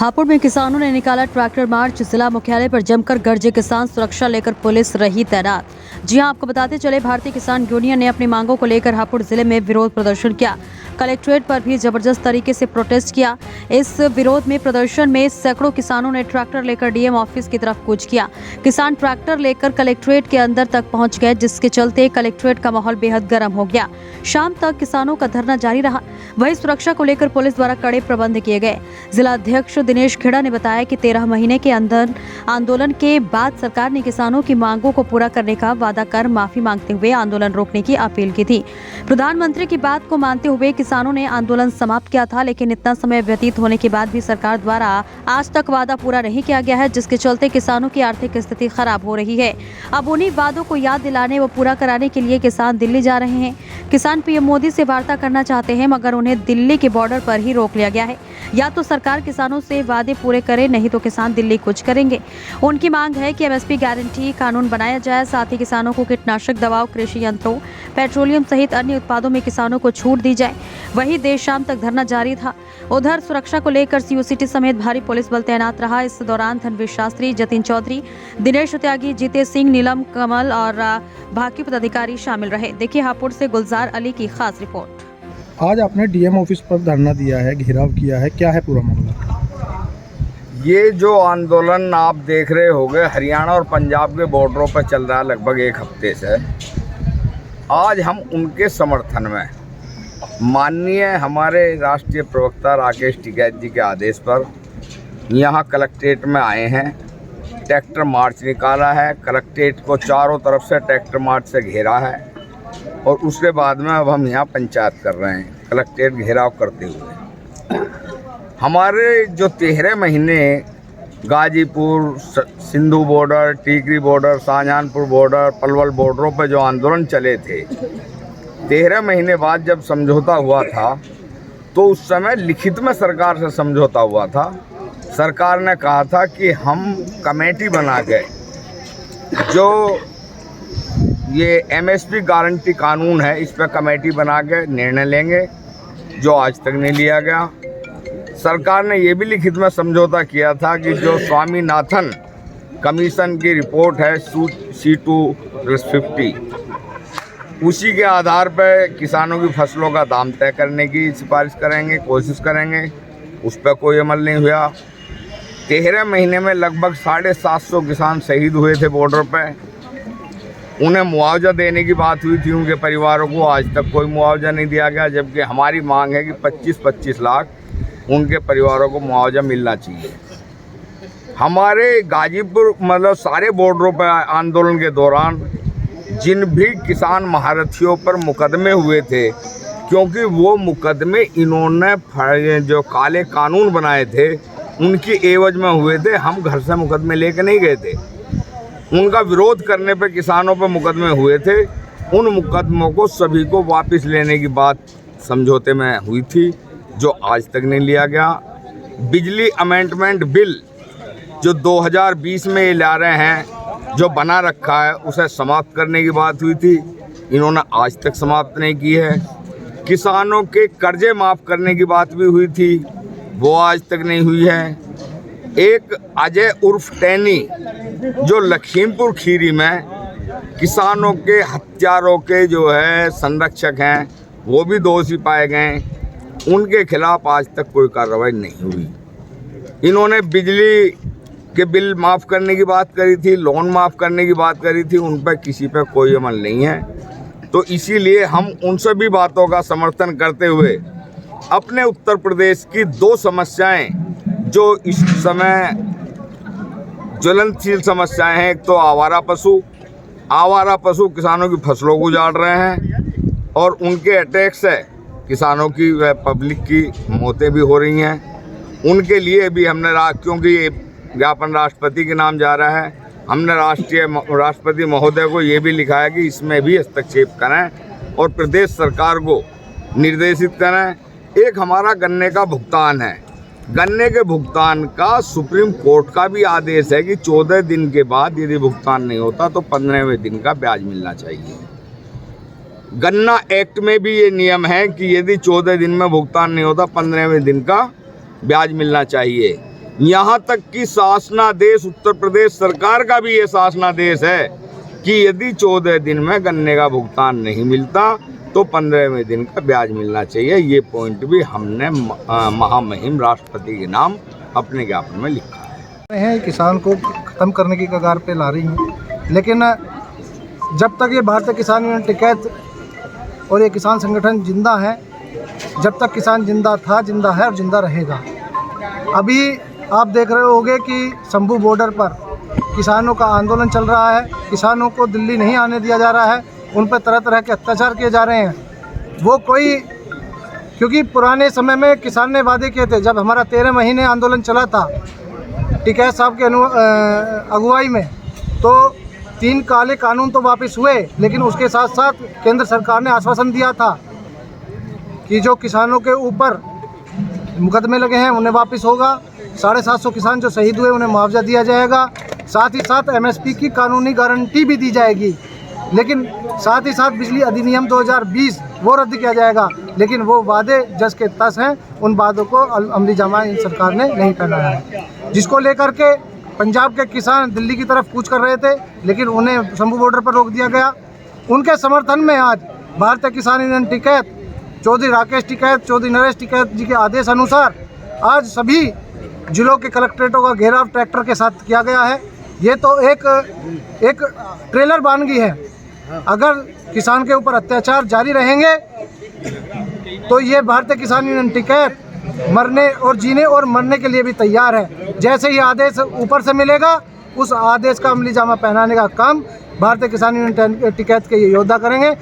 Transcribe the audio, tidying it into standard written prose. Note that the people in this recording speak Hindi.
हापुड़ में किसानों ने निकाला ट्रैक्टर मार्च। जिला मुख्यालय पर जमकर गरजे किसान, सुरक्षा लेकर पुलिस रही तैनात। जी हां, आपको बताते चले, भारतीय किसान यूनियन ने अपनी मांगों को लेकर हापुड़ जिले में विरोध प्रदर्शन किया। कलेक्ट्रेट पर भी जबरदस्त तरीके से प्रोटेस्ट किया। इस विरोध में प्रदर्शन में सैकड़ों किसानों ने ट्रैक्टर लेकर डीएम ऑफिस की तरफ कूच किया। किसान ट्रैक्टर लेकर कलेक्ट्रेट के अंदर तक पहुंच गए, जिसके चलते कलेक्ट्रेट का माहौल बेहद गर्म हो गया। शाम तक किसानों का धरना जारी रहा। वहीं सुरक्षा को लेकर पुलिस द्वारा कड़े प्रबंध किए गए। जिला अध्यक्ष दिनेश खेड़ा ने बताया कि 13 महीने के अंदर आंदोलन के बाद सरकार ने किसानों की मांगों को पूरा करने का वादा कर माफी मांगते हुए आंदोलन रोकने की अपील की थी। प्रधानमंत्री की बात को मानते हुए किसानों ने आंदोलन समाप्त किया था, लेकिन इतना समय व्यतीत होने के बाद भी सरकार द्वारा आज तक वादा पूरा नहीं किया गया है, जिसके चलते किसानों की आर्थिक स्थिति खराब हो रही है। अब उन्हीं वादों को याद दिलाने व पूरा कराने के लिए किसान दिल्ली जा रहे हैं। किसान पीएम मोदी से वार्ता करना चाहते हैं, मगर उन्हें दिल्ली के बॉर्डर पर ही रोक लिया गया है। या तो सरकार किसानों से वादे पूरे करे, नहीं तो किसान दिल्ली कूच करेंगे। उनकी मांग है कि एमएसपी गारंटी कानून बनाया जाए, साथ ही किसानों को कीटनाशक दवाओं, कृषि यंत्रों, पेट्रोलियम सहित अन्य उत्पादों में किसानों को छूट दी जाए। वहीं देर शाम तक धरना जारी था। उधर सुरक्षा को लेकर सीओसीटी समेत भारी पुलिस बल तैनात रहा। इस दौरान धनवीर शास्त्री, जतिन चौधरी, दिनेश त्यागी, जीते सिंह, नीलम कमल और बाकी पदाधिकारी शामिल रहे। देखिए हापुड़ से गुलजार अली की खास रिपोर्ट। आज आपने डीएम ऑफिस पर धरना दिया है, घेराव किया है, क्या है पूरा मामला? ये जो आंदोलन आप देख रहे होंगे हरियाणा और पंजाब के बॉर्डरों पर चल रहा है लगभग एक हफ्ते से। आज हम उनके समर्थन में माननीय हमारे राष्ट्रीय प्रवक्ता राकेश टिकैत जी के आदेश पर यहाँ कलेक्ट्रेट में आए हैं। ट्रैक्टर मार्च निकाला है, कलेक्ट्रेट को चारों तरफ से ट्रैक्टर मार्च से घेरा है और उसके बाद में अब हम यहाँ पंचायत कर रहे हैं कलेक्ट्रेट घेराव करते हुए। हमारे जो 13 महीने Ghazipur, Sindhu border, Tikri border, Shahjahanpur border, Palwal बॉर्डरों पर जो आंदोलन चले थे, 13 महीने बाद जब समझौता हुआ था तो उस समय लिखित में सरकार से समझौता हुआ था। सरकार ने कहा था कि हम कमेटी बना के जो ये एमएसपी गारंटी कानून है इस पर कमेटी बना के निर्णय लेंगे, जो आज तक नहीं लिया गया। सरकार ने ये भी लिखित में समझौता किया था कि जो स्वामीनाथन कमीशन की रिपोर्ट है C2+50, उसी के आधार पर किसानों की फसलों का दाम तय करने की सिफारिश करेंगे, कोशिश करेंगे। उस पर कोई अमल नहीं हुआ। 13 महीने में लगभग 750 किसान शहीद हुए थे बॉर्डर पर। उन्हें मुआवजा देने की बात हुई थी उनके परिवारों को, आज तक कोई मुआवजा नहीं दिया गया, जबकि हमारी मांग है कि 25-25 लाख उनके परिवारों को मुआवजा मिलना चाहिए। हमारे गाजीपुर मतलब सारे बॉर्डरों पर आंदोलन के दौरान जिन भी किसान महारथियों पर मुकदमे हुए थे, क्योंकि वो मुकदमे इन्होंने जो काले कानून बनाए थे उनकी एवज में हुए थे। हम घर से मुकदमे लेके नहीं गए थे, उनका विरोध करने पे किसानों पर मुकदमे हुए थे। उन मुकदमों को सभी को वापस लेने की बात समझौते में हुई थी, जो आज तक नहीं लिया गया। बिजली अमेंडमेंट बिल जो 2020 में ये ला रहे हैं, जो बना रखा है, उसे समाप्त करने की बात हुई थी, इन्होंने आज तक समाप्त नहीं की है। किसानों के कर्जे माफ़ करने की बात भी हुई थी, वो आज तक नहीं हुई है। एक अजय उर्फ टैनी जो लखीमपुर खीरी में किसानों के हत्यारों के जो है संरक्षक हैं, वो भी दोषी पाए गए, उनके खिलाफ आज तक कोई कार्रवाई नहीं हुई। इन्होंने बिजली के बिल माफ़ करने की बात करी थी, लोन माफ़ करने की बात करी थी, उन पर किसी पर कोई अमल नहीं है। तो इसीलिए हम उन सभी बातों का समर्थन करते हुए अपने उत्तर प्रदेश की 2 समस्याएं जो इस समय ज्वलनशील समस्याएं हैं, एक तो आवारा पशु किसानों की फसलों को उजाड़ रहे हैं और उनके अटैक से किसानों की व पब्लिक की मौतें भी हो रही हैं। उनके लिए भी हमने क्योंकि ये ज्ञापन राष्ट्रपति के नाम जा रहा है, हमने राष्ट्रपति महोदय को ये भी लिखा है कि इसमें भी हस्तक्षेप करें और प्रदेश सरकार को निर्देशित करें। एक हमारा गन्ने का भुगतान है, गन्ने के भुगतान का सुप्रीम कोर्ट का भी आदेश है कि 14 दिन के बाद यदि भुगतान नहीं होता तो 15वें दिन का ब्याज मिलना चाहिए। गन्ना एक्ट में भी ये नियम है कि यदि 14 दिन में भुगतान नहीं होता 15वें दिन का ब्याज मिलना चाहिए। यहाँ तक कि शासनादेश उत्तर प्रदेश सरकार का भी ये शासनादेश है कि यदि 14 दिन में गन्ने का भुगतान नहीं मिलता तो 15वें दिन का ब्याज मिलना चाहिए। ये पॉइंट भी हमने महामहिम राष्ट्रपति के नाम अपने ज्ञापन में लिखा है। किसान को ख़त्म करने की कगार पे ला रही हैं, लेकिन जब तक ये भारतीय किसान यूनियन टिकैत और ये किसान संगठन जिंदा है, जब तक किसान जिंदा था, जिंदा है और जिंदा रहेगा। अभी आप देख रहे होंगे कि शंभू बॉर्डर पर किसानों का आंदोलन चल रहा है। किसानों को दिल्ली नहीं आने दिया जा रहा है, उन पर तरह तरह के अत्याचार किए जा रहे हैं। वो कोई, क्योंकि पुराने समय में किसान ने वादे किए थे, जब हमारा 13 महीने आंदोलन चला था टिकैत साहब के अगुवाई में, तो 3 काले कानून तो वापस हुए, लेकिन उसके साथ साथ केंद्र सरकार ने आश्वासन दिया था कि जो किसानों के ऊपर मुकदमे लगे हैं उन्हें वापस होगा, 750 किसान जो शहीद हुए उन्हें मुआवजा दिया जाएगा, साथ ही साथ MSP की कानूनी गारंटी भी दी जाएगी, लेकिन साथ ही साथ बिजली अधिनियम 2020 वो रद्द किया जाएगा। लेकिन वो वादे जस के तस हैं, उन वादों को अमली जामा इन सरकार ने नहीं पहनाया है, जिसको लेकर के पंजाब के किसान दिल्ली की तरफ कूच कर रहे थे, लेकिन उन्हें शंभू बॉर्डर पर रोक दिया गया। उनके समर्थन में आज भारतीय किसान यूनियन टिकैत, चौधरी राकेश टिकैत, चौधरी नरेश टिकैत जी के आदेश अनुसार आज सभी जिलों के कलेक्ट्रेटों का घेराव ट्रैक्टर के साथ किया गया है। ये तो एक ट्रेलर बानगी है। अगर किसान के ऊपर अत्याचार जारी रहेंगे तो ये भारतीय किसान यूनियन टिकैत मरने और जीने और मरने के लिए भी तैयार है। जैसे ही आदेश ऊपर से मिलेगा, उस आदेश का अमली जामा पहनाने का काम भारतीय किसान यूनियन टिकैत के ये योद्धा करेंगे।